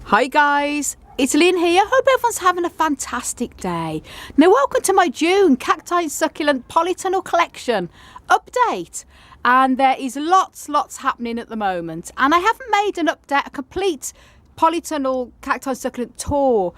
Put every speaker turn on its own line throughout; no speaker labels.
Hi guys, it's Lynn here. Hope everyone's having a fantastic day. Now welcome to my June Cacti Succulent Polytunnel collection update. And there is lots happening at the moment. And I haven't made an update, a complete Polytunnel Cacti Succulent tour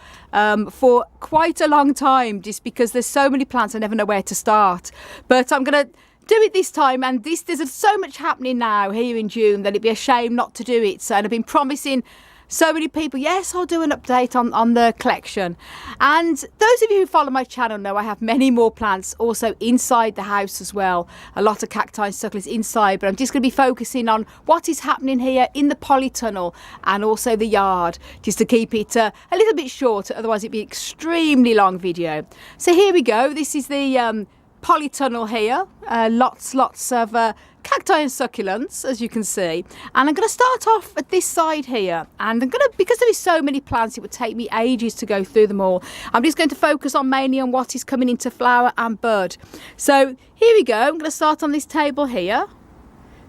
for quite a long time, just because there's so many plants I never know where to start. But I'm going to do it this time, and there's so much happening now here in June that it'd be a shame not to do it. So, and I've been promising so many people, yes, I'll do an update on the collection. And those of you who follow my channel know I have many more plants also inside the house as well. A lot of cacti and succulents inside, but I'm just going to be focusing on what is happening here in the polytunnel and also the yard, just to keep it a little bit short, otherwise it'd be an extremely long video. So here we go. This is the polytunnel here. Lots of cacti and succulents, as you can see, and I'm going to start off at this side here, and I'm going to, because there is so many plants, it would take me ages to go through them all. I'm just going to focus on mainly on what is coming into flower and bud. So here we go. I'm going to start on this table here.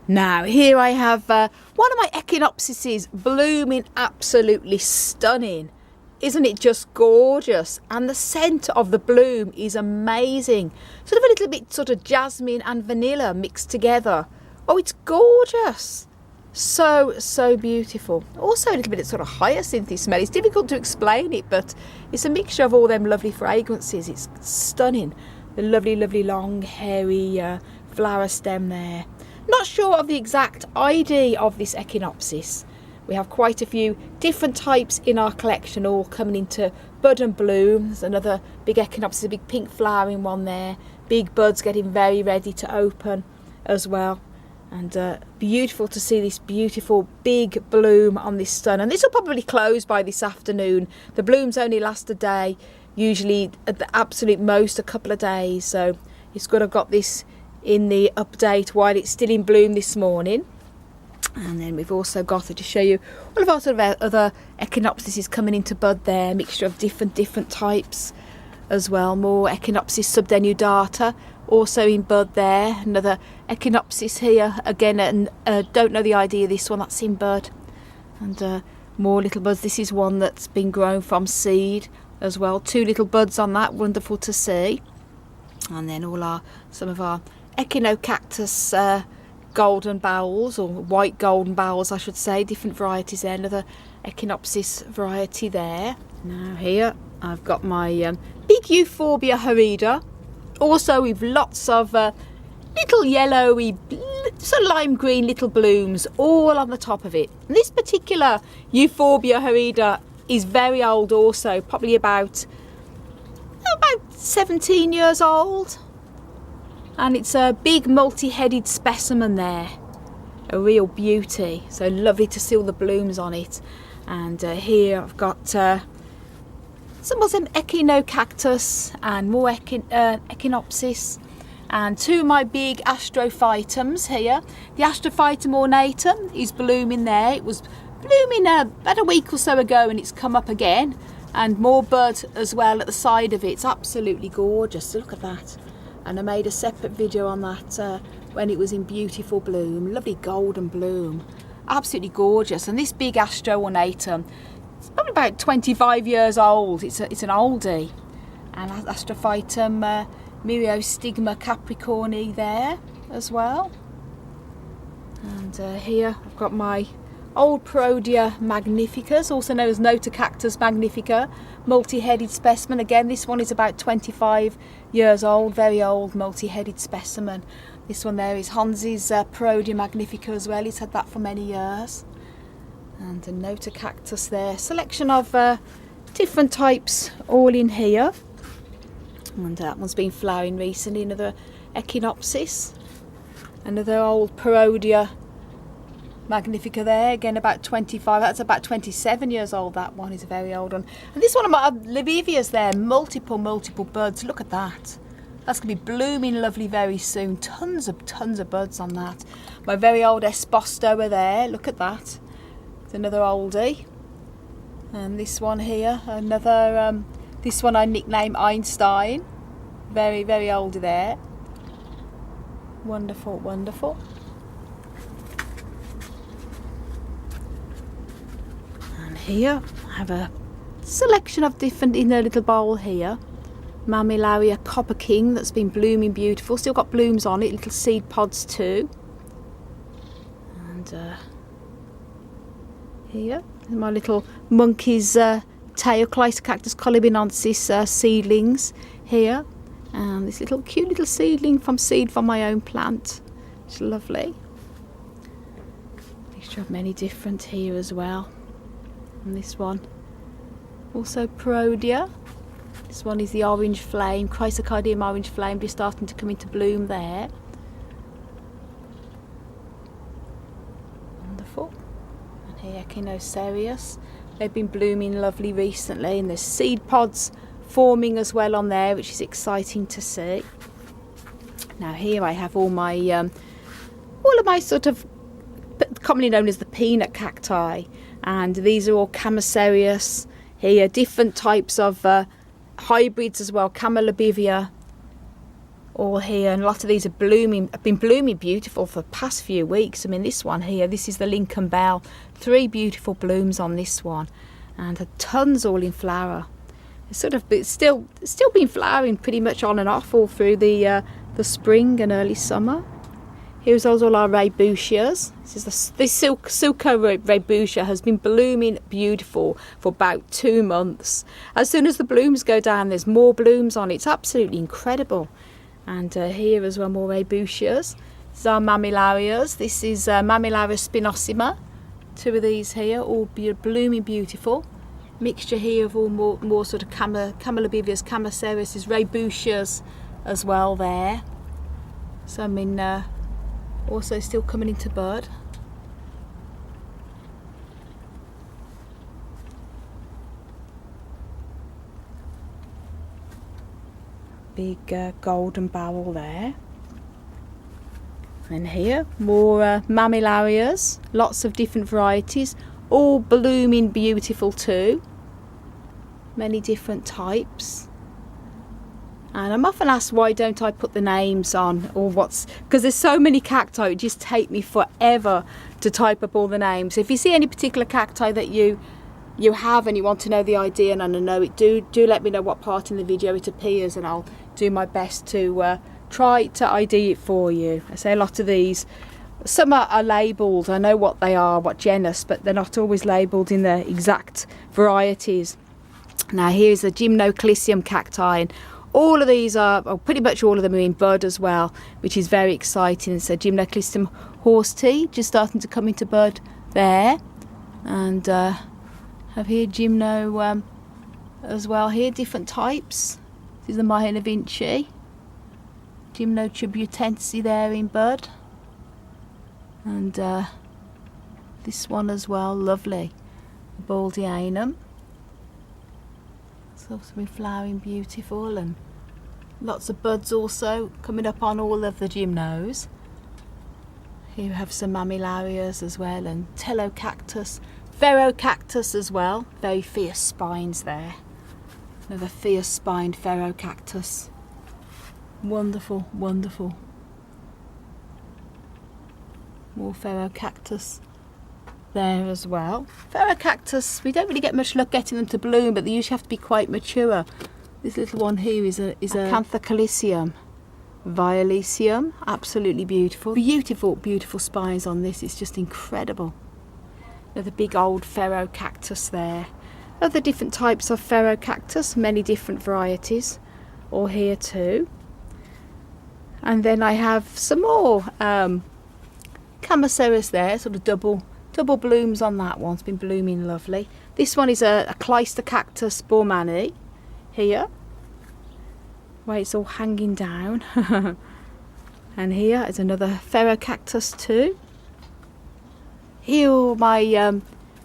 Now here I have one of my echinopsises blooming absolutely stunning. Isn't it just gorgeous? And the scent of the bloom is amazing. Sort of a little bit sort of jasmine and vanilla mixed together. Oh, it's gorgeous. So beautiful. Also a little bit of sort of hyacinthy smell. It's difficult to explain it, but it's a mixture of all them lovely fragrances. It's stunning. The lovely long hairy flower stem there. Not sure of the exact ID of this echinopsis. We have quite a few different types in our collection, all coming into bud and bloom. There's another big echinopsis, a big pink flowering one there. Big buds getting very ready to open as well. And beautiful to see this beautiful big bloom on this stone. And this will probably close by this afternoon. The blooms only last a day, usually at the absolute most a couple of days. So it's good I've got this in the update while it's still in bloom this morning. And then we've also got to show you all of our sort of other echinopsises coming into bud there, mixture of different types as well. More Echinopsis subdenudata also in bud there. Another echinopsis here again, and don't know the ID of this one, that's in bud. And more little buds. This is one that's been grown from seed as well. 2 little buds on that, wonderful to see. And then some of our Echinocactus golden bowels, or white golden bowels I should say, different varieties there. Another echinopsis variety there. Now here I've got my big Euphorbia horrida, also with lots of little yellowy, sort of lime green little blooms all on the top of it. And this particular Euphorbia horrida is very old also, probably about 17 years old. And it's a big multi-headed specimen there, a real beauty. So lovely to see all the blooms on it. And here I've got some Echinocactus and more Echinopsis, and 2 of my big Astrophytums here. The Astrophytum ornatum is blooming there. It was blooming about a week or so ago, and it's come up again, and more bud as well at the side of it. It's absolutely gorgeous. So look at that. And I made a separate video on that when it was in beautiful bloom. Lovely golden bloom, absolutely gorgeous. And this big Astro ornatum, it's probably about 25 years old. It's an oldie. And Astrophytum Myriostigma capricorni there as well. And here I've got my old Parodia magnificus, also known as Notocactus magnifica, multi-headed specimen. Again, this one is about 25 years old, very old multi-headed specimen. This one there is Hans's Parodia magnifica as well. He's had that for many years. And a Notocactus there. Selection of different types all in here. And that one's been flowering recently. Another Echinopsis. Another old Parodia magnifica there, again about 25, that's about 27 years old. That one is a very old one. And this one of my Livivias there, multiple buds. Look at that. That's going to be blooming lovely very soon. Tons of buds on that. My very old Espostoa there, look at that. It's another oldie. And this one here, another, this one I nicknamed Einstein. Very oldie there. Wonderful. here I have a selection of different in a little bowl here. Mammillaria Copper King that's been blooming beautiful, still got blooms on it, little seed pods too. And here my little monkey's tail, Cactus colibinensis seedlings here, and this little cute little seedling from seed from my own plant. It's lovely. Mixture of many different here as well. And this one also Prodia. This one is the orange flame, Chrysocardium orange flame, just starting to come into bloom there. Wonderful. And here Echinocereus. They've been blooming lovely recently, and there's seed pods forming as well on there, which is exciting to see. Now here I have all of my sort of commonly known as the peanut cacti, and these are all Camocereus here, different types of hybrids as well, Camelobivia, all here, and a lot of these are blooming, have been blooming beautiful for the past few weeks. I mean, this one here, this is the Lincoln Bell, 3 beautiful blooms on this one, and tons all in flower. It's sort of still been flowering pretty much on and off all through the spring and early summer. Here's all our Raybusias. This Silco Raybusia has been blooming beautiful for about 2 months. As soon as the blooms go down, there's more blooms on it. It's absolutely incredible. And here as well, more Raybusias. These are Mammillarias. This is Mammillaria spinosima. 2 of these here, all blooming beautiful. Mixture here of all more sort of Camelobivias, Camocereus, Raybusias as well there. Some in also still coming into bud. Big golden barrel there. And here more Mammillarias, lots of different varieties, all blooming beautiful too. Many different types. And I'm often asked, why don't I put the names on, or because there's so many cacti, it would just take me forever to type up all the names. If you see any particular cacti that you have and you want to know the ID and I know it, do let me know what part in the video it appears, and I'll do my best to try to ID it for you. I say a lot of these, some are labelled, I know what they are, what genus, but they're not always labelled in the exact varieties. Now here's the Gymnoclisium cacti, and all of these are, well, pretty much all of them are in bud as well, which is very exciting. So Gymnoclisium horse tea, just starting to come into bud there. And have here Gymno as well here, different types. This is the Mahina Vinci. Gymnotributense there in bud. And this one as well, lovely. Baldianum. It's also been flowering beautiful, and lots of buds also coming up on all of the gymnos. Here we have some Mammillarias as well, and Telocactus, Ferrocactus as well. Very fierce spines there. Another fierce spined Ferrocactus. Wonderful, wonderful. More Ferrocactus there as well. Ferrocactus, we don't really get much luck getting them to bloom, but they usually have to be quite mature. This little one here is a Acanthocalicium violecium, absolutely beautiful. Beautiful, beautiful spines on this, it's just incredible. Another big old Ferrocactus there. Other different types of Ferrocactus, many different varieties, all here too. And then I have some more Camocereus there, sort of double blooms on that one. It's been blooming lovely. This one is a Cleistocactus bormani here, where it's all hanging down. And here is another Ferrocactus too. Here are my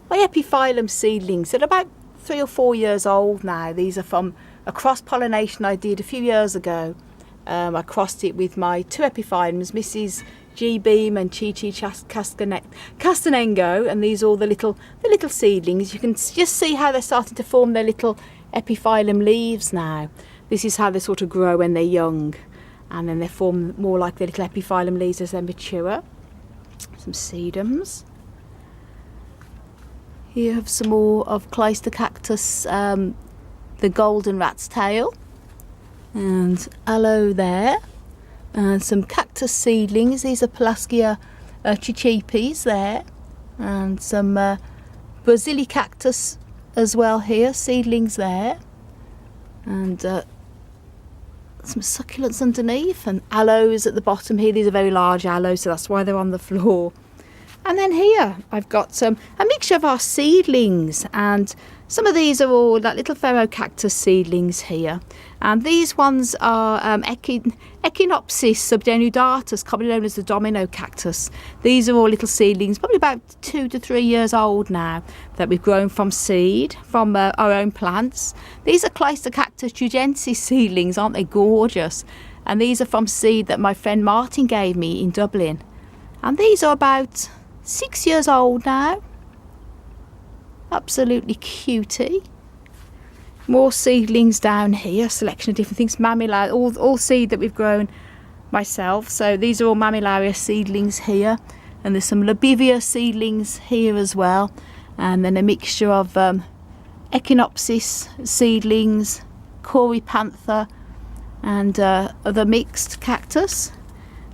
epiphyllum seedlings. They're about 3 or 4 years old now. These are from a cross pollination I did a few years ago. I crossed it with my 2 epiphyllums, Mrs. G Beam and Chi Chi Castanengo, and these are all the little seedlings. You can just see how they're starting to form their little epiphyllum leaves now. This is how they sort of grow when they're young, and then they form more like the little epiphyllum leaves as they mature. Some sedums. Here you have some more of Clyster cactus, the golden rat's tail, and aloe there, and some cactus seedlings. These are Pelasgia chichipes there, and some basilicactus as well here, seedlings there, and some succulents underneath, and aloes at the bottom here. These are very large aloes, so that's why they're on the floor. And then here I've got a mixture of our seedlings, and some of these are all like little ferro-cactus seedlings here. And these ones are Echinopsis subdenudatus, commonly known as the domino cactus. These are all little seedlings, probably about 2 to 3 years old now, that we've grown from seed, from our own plants. These are Clyster cactus jugensis seedlings, aren't they gorgeous? And these are from seed that my friend Martin gave me in Dublin. And these are about 6 years old now. Absolutely cutie. More seedlings down here, selection of different things. Mammillaria, all seed that we've grown myself. So these are all Mammillaria seedlings here, and there's some Labivia seedlings here as well, and then a mixture of Echinopsis seedlings, Corypantha, and other mixed cactus.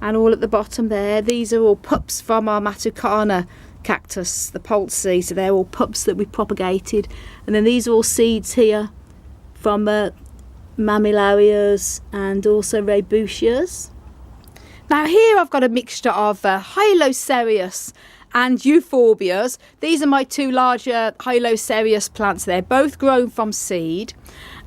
And all at the bottom there, these are all pups from our Matucana cactus, the Poltsy, so they're all pups that we propagated. And then these are all seeds here from Mammillarias and also Raybusias. Now here I've got a mixture of Hylocereus and Euphorbias. These are my two larger Hylocereus plants. They're both grown from seed.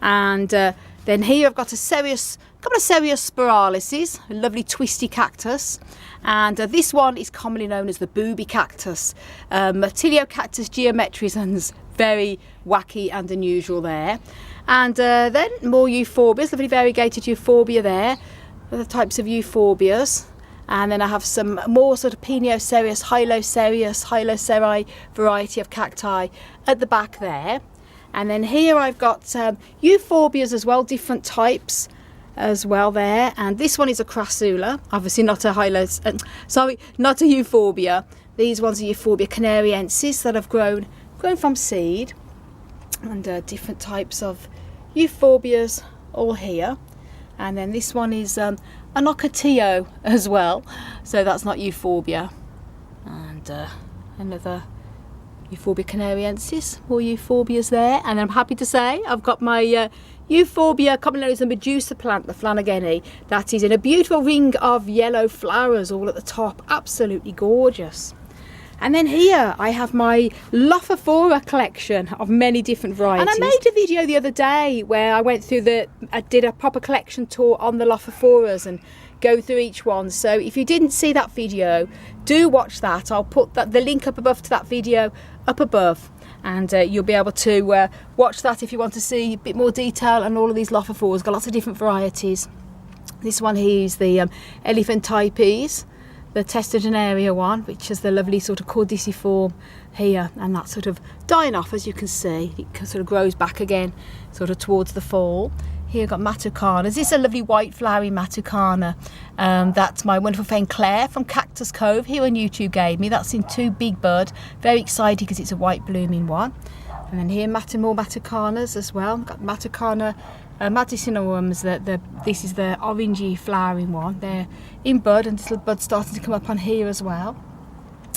And then here I've got a couple of Cereus spiralis, a lovely twisty cactus. And this one is commonly known as the booby cactus. Matiliocactus geometrizans, very wacky and unusual there. And then more euphorbias, lovely variegated euphorbia there, other types of euphorbias. And then I have some more sort of Piniocereus, Hylocereus variety of cacti at the back there. And then here I've got euphorbias as well, different types as well there. And this one is a crassula, obviously not a euphorbia. These ones are Euphorbia canariensis that have grown from seed, and different types of euphorbias all here. And then this one is an ocotillo as well, so that's not euphorbia. And another Euphorbia canariensis, more euphorbias there. And I'm happy to say I've got my Euphorbia, commonly known as the Medusa plant, the Flanageni, that is in a beautiful ring of yellow flowers all at the top, absolutely gorgeous. And then here I have my Lophophora collection of many different varieties. And I made a video the other day where I went through I did a proper collection tour on the Lophophoras and go through each one. So if you didn't see that video, do watch that. I'll put the link up above to that video up above, and you'll be able to watch that if you want to see a bit more detail on all of these Lophophoras. Got lots of different varieties. This one here is the Elephantypes, the Testagenaria one, which is the lovely sort of cordiciform here, and that's sort of dying off, as you can see. It sort of grows back again sort of towards the fall. Here I've got Matucanas. This is a lovely white flowery Matucana that my wonderful friend Claire from Cactus Cove here on YouTube gave me. That's in 2 big bud. Very excited because it's a white blooming one. And then here more Matucanas as well. I've got Matucana Maticinorums. This is the orangey flowering one. They're in bud, and little buds starting to come up on here as well.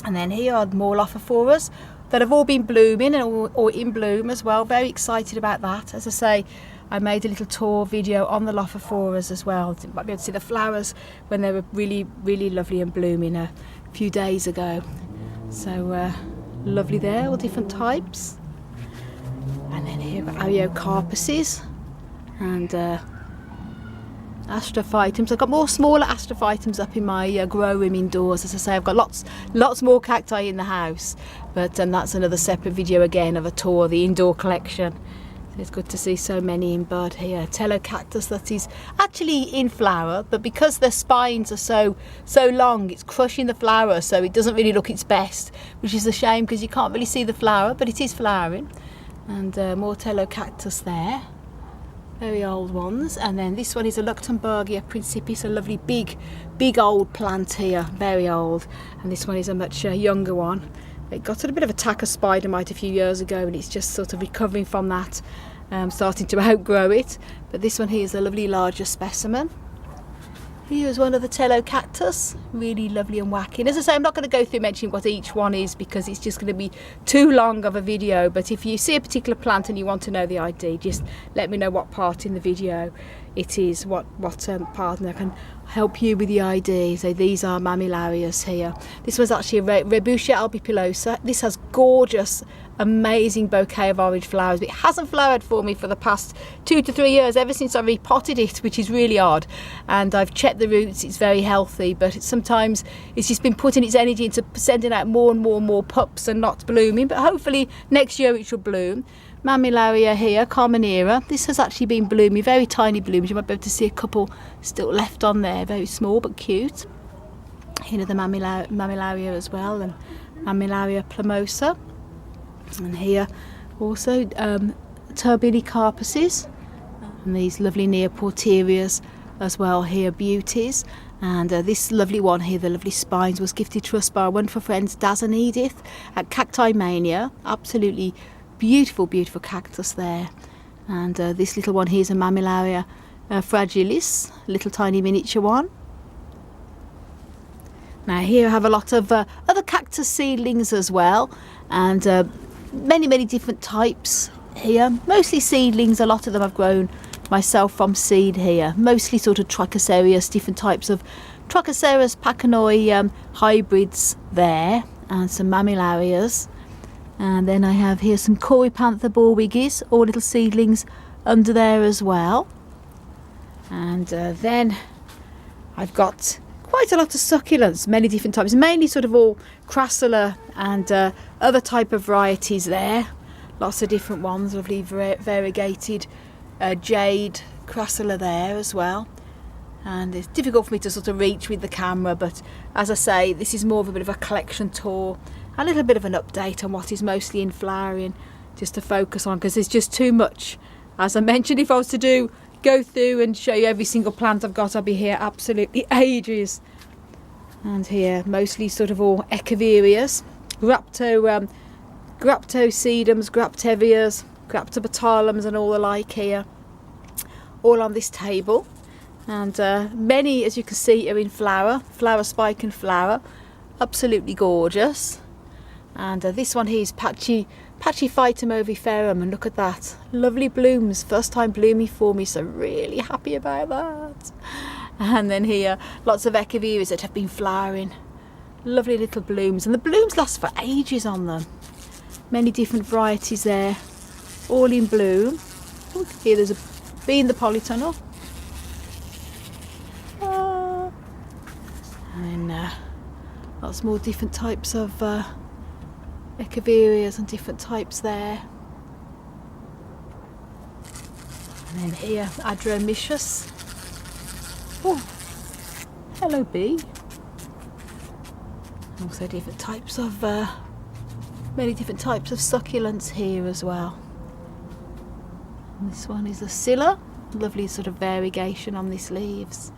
And then here are more Lophophoras that have all been blooming or in bloom as well. Very excited about that. As I say, I made a little tour video on the Lophophoras as well. You might be able to see the flowers when they were really, really lovely and blooming a few days ago. So lovely there, all different types. And then here we've got Ariocarpuses and Astrophytums. I've got more smaller Astrophytums up in my grow room indoors. As I say, I've got lots more cacti in the house, but that's another separate video again of a tour of the indoor collection. It's good to see so many in bud here. Telocactus that is actually in flower, but because the spines are so long, it's crushing the flower, so it doesn't really look its best, which is a shame because you can't really see the flower, but it is flowering. And more Telocactus there, very old ones. And then this one is a Luctemburgia principis, a lovely big old plant here, very old. And this one is a much younger one. It got a bit of attack of spider mite a few years ago, and it's just sort of recovering from that, starting to outgrow it. But this one here is a lovely larger specimen. Here's one of the Tello cactus, really lovely and wacky. And as I say, I'm not going to go through mentioning what each one is because it's just going to be too long of a video. But if you see a particular plant and you want to know the ID, just let me know what part in the video it is, what part, and I can help you with the ID. So these are Mammilarias here. This was actually a Rebutia albipilosa. This has gorgeous, amazing bouquet of orange flowers, but it hasn't flowered for me for the past 2 to 3 years, ever since I repotted it, which is really odd. And I've checked the roots, it's very healthy, but sometimes it's just been putting its energy into sending out more and more pups and not blooming. But hopefully next year it should bloom. Mammillaria here, Carmenera. This has actually been blooming, very tiny blooms. You might be able to see a couple still left on there, very small but cute. Here are the Mammillaria as well, and Mammillaria plumosa. And here also Turbini carpuses, and these lovely Neoporterias as well here, beauties. And this lovely one here, the lovely spines, was gifted to us by our wonderful friends Daz and Edith at Cacti Mania. Absolutely beautiful cactus there. And this little one here is a Mammillaria fragilis, little tiny miniature one. Now here I have a lot of other cactus seedlings as well, and many different types here, mostly seedlings. A lot of them I've grown myself from seed here, mostly sort of Trichocereus, different types of Trichocereus pachanoi hybrids there, and some Mammillarias. And then I have here some Corypantha borwigis, all little seedlings under there as well. And then I've got quite a lot of succulents, many different types, mainly sort of all Crassula and other type of varieties there. Lots of different ones, lovely variegated jade Crassula there as well. And it's difficult for me to sort of reach with the camera, but as I say, this is more of a bit of a collection tour, a little bit of an update on what is mostly in flowering, just to focus on, because there's just too much. As I mentioned, if I was to go through and show you every single plant I've got, I'll be here absolutely ages. And here mostly sort of all Echeverias, Graptosedums, Graptevias, Graptobatalums and all the like here, all on this table. And many, as you can see, are in flower spike and flower, absolutely gorgeous. And this one here is Pachyphytum oviferum, and look at that, lovely blooms, first time blooming for me, so really happy about that. And then here lots of Echeverias that have been flowering, lovely little blooms, and the blooms last for ages on them. Many different varieties there, all in bloom. Ooh, here there's a bee in the polytunnel. And lots more different types of Echeverias and different types there. And then here, Adromycius. Oh, hello bee. Also different types of, many different types of succulents here as well. And this one is a Scilla, lovely sort of variegation on these leaves.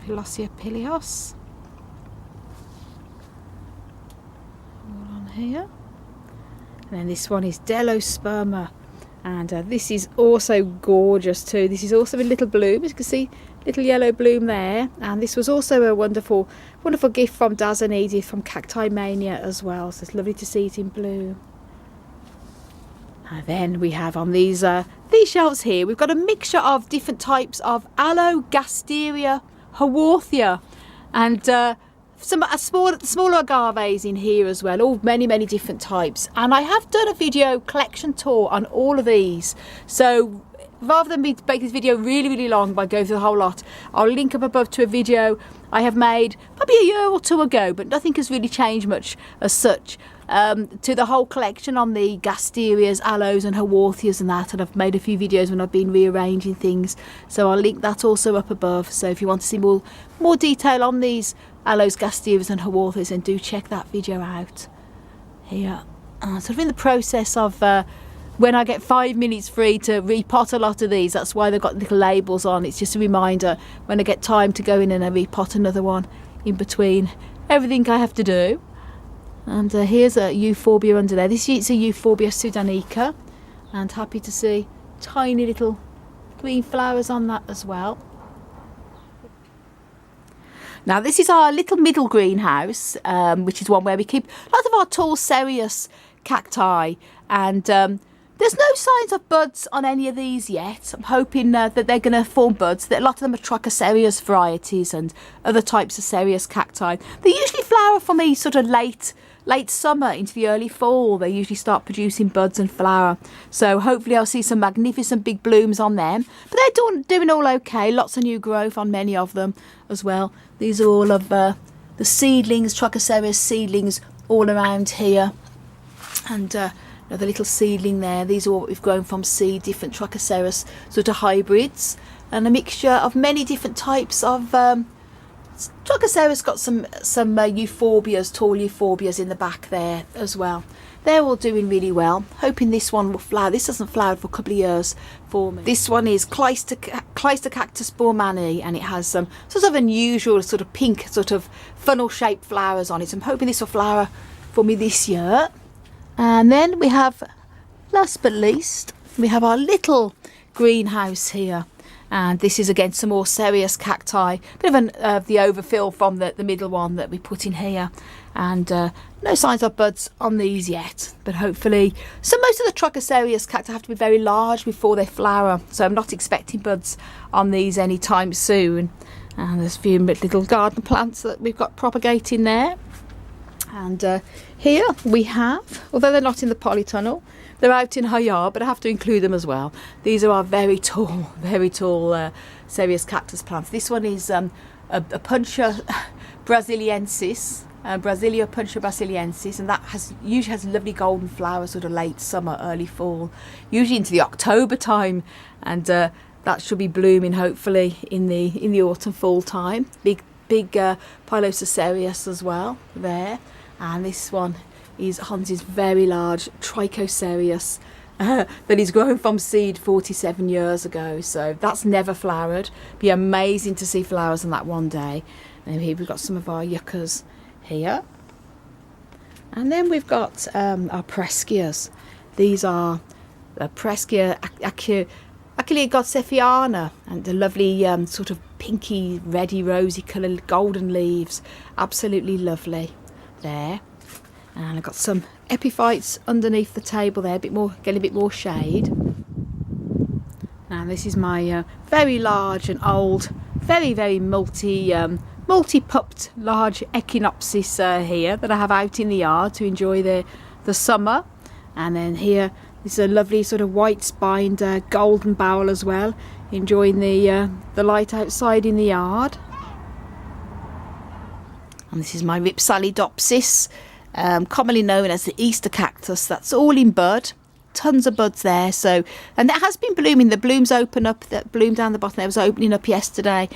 Pilosia pilios. Here, and then this one is Delosperma, and this is also gorgeous too. This is also a little bloom, as you can see, little yellow bloom there, and this was also a wonderful gift from Daz and Edith from Cacti Mania as well, so it's lovely to see it in bloom. And then we have on these shelves here, we've got a mixture of different types of Allogasteria haworthia, and some smaller agaves in here as well, all many different types. And I have done a video collection tour on all of these, so rather than me make this video really long by going through the whole lot, I'll link up above to a video I have made probably a year or two ago, but nothing has really changed much as such, to the whole collection on the Gasterias, Aloes and Haworthias and that, and I've made a few videos when I've been rearranging things, so I'll link that also up above. So if you want to see more detail on these Aloes, Gasterias and Haworthias, then do check that video out. Here, sort of in the process of when I get 5 minutes free to repot a lot of these, that's why they've got little labels on. It's just a reminder when I get time to go in and repot another one in between everything I have to do. And here's a euphorbia under there. This is a euphorbia sudanica, and happy to see tiny little green flowers on that as well. Now this is our little middle greenhouse, which is one where we keep lots of our tall cereus cacti, and there's no signs of buds on any of these yet. I'm hoping that they're going to form buds. That a lot of them are Trichocereus varieties and other types of cereus cacti. They usually flower for me sort of late summer into the early fall. They usually start producing buds and flower. So hopefully I'll see some magnificent big blooms on them. But they're doing all okay. Lots of new growth on many of them as well. These are all of the seedlings, Trichocereus seedlings all around here. And another little seedling there. These are what we've grown from seed, different Trichocereus sort of hybrids, and a mixture of many different types of Trichocereus. Got some euphorbias, tall euphorbias in the back there as well. They're all doing really well. Hoping this one will flower. This hasn't flowered for a couple of years for me. This one is Cactus Bormani, and it has some sort of unusual sort of pink sort of funnel shaped flowers on it. I'm hoping this will flower for me this year. And then we have, last but least, we have our little greenhouse here. And this is again some more cereus cacti, bit of the overfill from the middle one that we put in here. And no signs of buds on these yet, but hopefully. So most of the Trichocereus cacti have to be very large before they flower, so I'm not expecting buds on these anytime soon. And there's a few little garden plants that we've got propagating there. And here we have, although they're not in the polytunnel, they're out in our yard, but I have to include them as well. These are our very tall cereus cactus plants. This one is a Puncher brasiliensis, Brasilia Puncher brasiliensis, and that usually has lovely golden flowers sort of late summer, early fall, usually into the October time, and that should be blooming hopefully in the autumn fall time. Big Pilosocereus as well there. And this one is Hans's very large Trichocereus that he's grown from seed 47 years ago. So that's never flowered. Be amazing to see flowers on that one day. And here we've got some of our yuccas here. And then we've got our Prescias. These are Prescia Achillegodsephiana, and the lovely sort of pinky, reddy, rosy coloured golden leaves. Absolutely lovely there. And I've got some epiphytes underneath the table there, getting a bit more shade. Now this is my very large and old, very multi-pupped large echinopsis here that I have out in the yard to enjoy the summer. And then here this is a lovely sort of white spined golden bowel as well, enjoying the light outside in the yard. And this is my Ripsalidopsis, commonly known as the Easter cactus. That's all in bud, tons of buds there. So, and that has been blooming. The blooms open up, that bloom down the bottom there was opening up yesterday,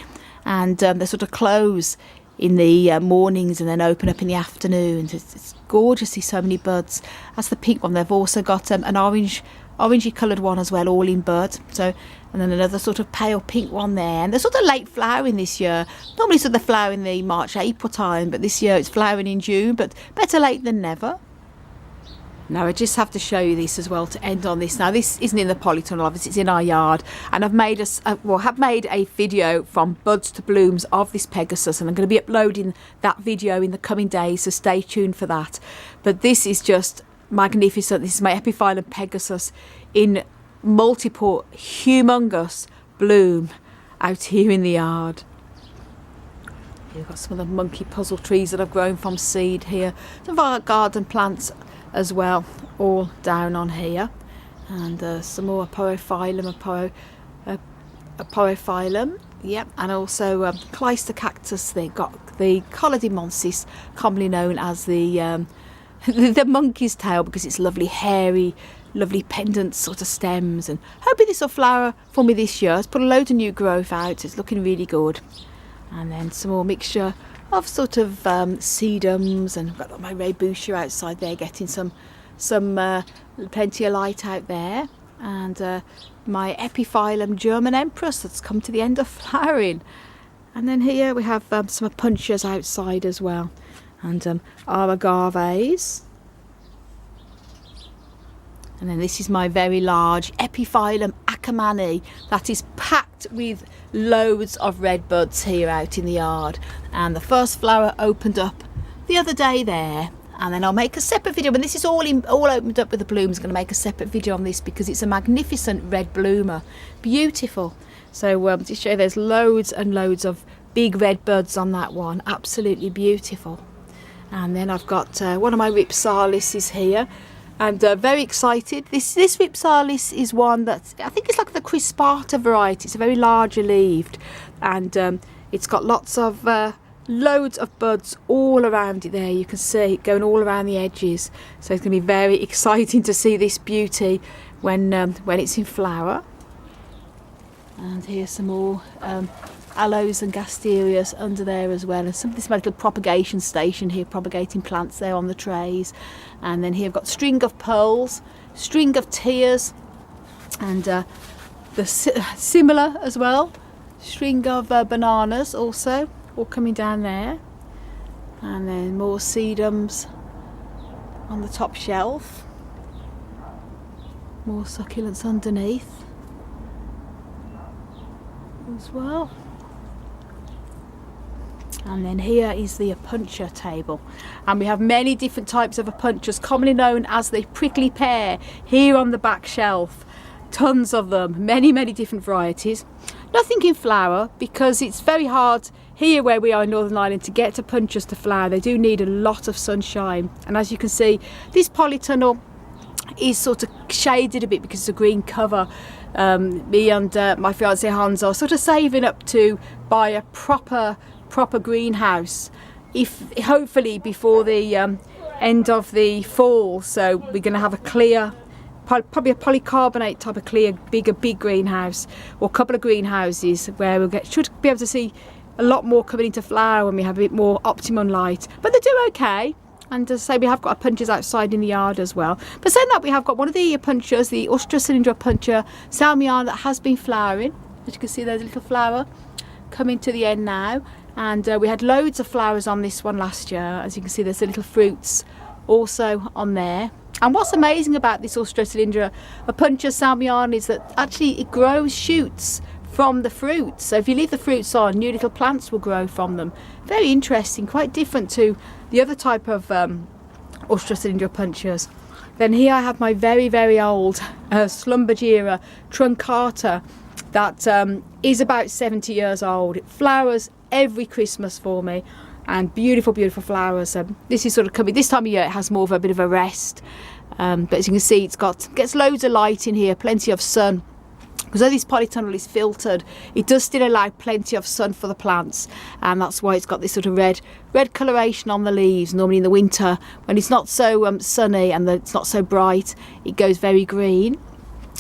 and they sort of close in the mornings and then open up in the afternoons. It's gorgeous to see so many buds. That's the pink one. They've also got an orangey coloured one as well, all in bud. So, and then another sort of pale pink one there. And they're sort of late flowering this year. Normally sort of flower in the March, April time, but this year it's flowering in June, but better late than never. Now I just have to show you this as well to end on this. Now this isn't in the polytunnel, obviously it's in our yard, and I've made a video from buds to blooms of this Pegasus, and I'm going to be uploading that video in the coming days, so stay tuned for that. But this is just magnificent. This is my Epiphyllum Pegasus in multiple humongous bloom out here in the yard. You've got some of the monkey puzzle trees that I've grown from seed here, some of our garden plants as well, all down on here, and some more Aporophyllum, yep, and also Clyster cactus. They got the Collodimonsis, commonly known as the monkey's tail, because it's lovely hairy, lovely pendant sort of stems, and hoping this will flower for me this year. It's put a load of new growth out, it's looking really good. And then some more mixture of sort of sedums, and I've got my Raybutia outside there getting some plenty of light out there, and my Epiphyllum German Empress that's come to the end of flowering. And then here we have some Punchers outside as well, and our agaves. And then this is my very large Epiphyllum Ackermanni that is packed with loads of red buds here out in the yard. And the first flower opened up the other day there. And then I'll make a separate video when this is all opened up with the blooms. I'm going to make a separate video on this because it's a magnificent red bloomer, beautiful. So to show you, there's loads and loads of big red buds on that one, absolutely beautiful. And then I've got one of my Ripsalis here, and very excited. This Ripsalis is one that I think it's like the crispata variety. It's a very larger leaved, and it's got lots of loads of buds all around it there. You can see it going all around the edges, so it's going to be very exciting to see this beauty when it's in flower. And here's some more aloes and gasterias under there as well, and some of this little propagation station here, propagating plants there on the trays. And then here I've got string of pearls, string of tears, and the similar as well, string of bananas also, all coming down there. And then more sedums on the top shelf, more succulents underneath as well. And then here is the apuntia table, and we have many different types of apuntias, commonly known as the prickly pear, here on the back shelf. Tons of them, many different varieties. Nothing in flower because it's very hard here where we are in Northern Ireland to get apuntias to flower. They do need a lot of sunshine, and as you can see, this polytunnel is sort of shaded a bit because it's a green cover. Me and my fiance Hans are sort of saving up to buy a proper greenhouse, hopefully before the end of the fall. So we're going to have a clear, probably a polycarbonate type of clear, big greenhouse, or a couple of greenhouses where should be able to see a lot more coming into flower when we have a bit more optimum light. But they do okay. And as I say, we have got apuntias outside in the yard as well. But saying that, we have got one of the apuntias, the Austrocylindra apuntia salmiana, that has been flowering. As you can see, there's a little flower coming to the end now. And we had loads of flowers on this one last year. As you can see, there's the little fruits also on there. And what's amazing about this Austrocylindra apuntia salmiana is that actually it grows shoots from the fruits. So if you leave the fruits on, new little plants will grow from them. Very interesting, quite different to the other type of Austrocylindra apuntias. Then here I have my very old Slumbergera truncata that is about 70 years old. It flowers every Christmas for me, and beautiful flowers. This is sort of coming this time of year. It has more of a bit of a rest, but as you can see, gets loads of light in here, plenty of sun. Because though this polytunnel is filtered, it does still allow plenty of sun for the plants, and that's why it's got this sort of red coloration on the leaves. Normally in the winter, when it's not so sunny and it's not so bright, it goes very green.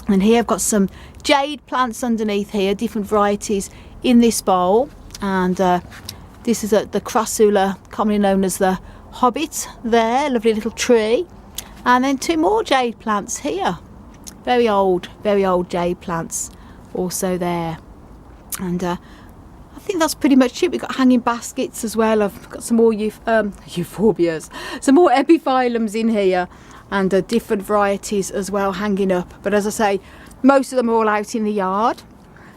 And here I've got some jade plants underneath here, different varieties in this bowl. And this is the Crassula, commonly known as the Hobbit there, lovely little tree. And then two more jade plants here. Very old jade plants also there. And I think that's pretty much it. We've got hanging baskets as well. I've got some more euphorbias, some more epiphyllums in here, and different varieties as well hanging up. But as I say, most of them are all out in the yard.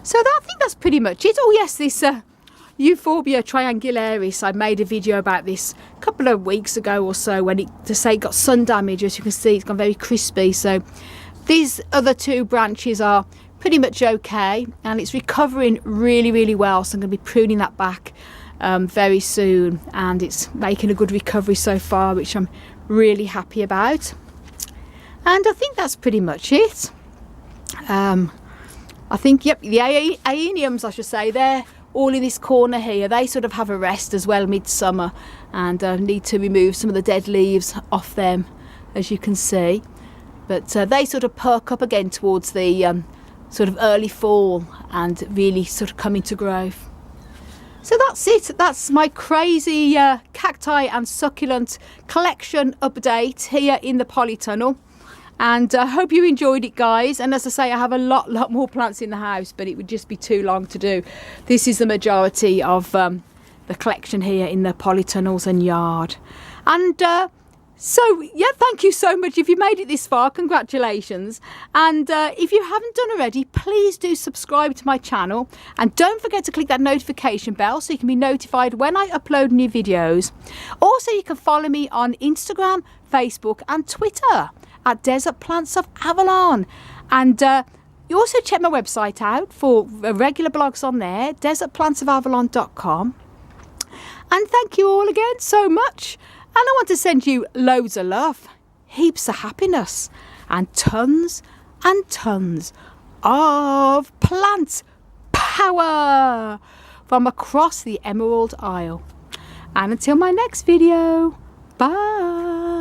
So I think that's pretty much it. Oh yes, this Euphorbia triangularis, I made a video about this a couple of weeks ago or so when it got sun damage. As you can see, it's gone very crispy. So these other two branches are pretty much okay, and it's recovering really well. So I'm going to be pruning that back very soon, and it's making a good recovery so far, which I'm really happy about. And I think that's pretty much it. I think, yep, the aeniums, I should say, they're all in this corner here. They sort of have a rest as well midsummer, and need to remove some of the dead leaves off them, as you can see. But they sort of perk up again towards the sort of early fall and really sort of come into growth. So that's it. That's my crazy cacti and succulent collection update here in the polytunnel. And I hope you enjoyed it, guys. And as I say, I have a lot more plants in the house, but it would just be too long to do. This is the majority of the collection here in the polytunnels and yard. And so, yeah, thank you so much. If you made it this far, congratulations. And if you haven't done already, please do subscribe to my channel. And don't forget to click that notification bell so you can be notified when I upload new videos. Also, you can follow me on Instagram, Facebook and Twitter at Desert Plants of Avalon. And you also check my website out for regular blogs on there, desertplantsofavalon.com. And thank you all again so much. And I want to send you loads of love, heaps of happiness, and tons of plant power from across the Emerald Isle. And until my next video, bye.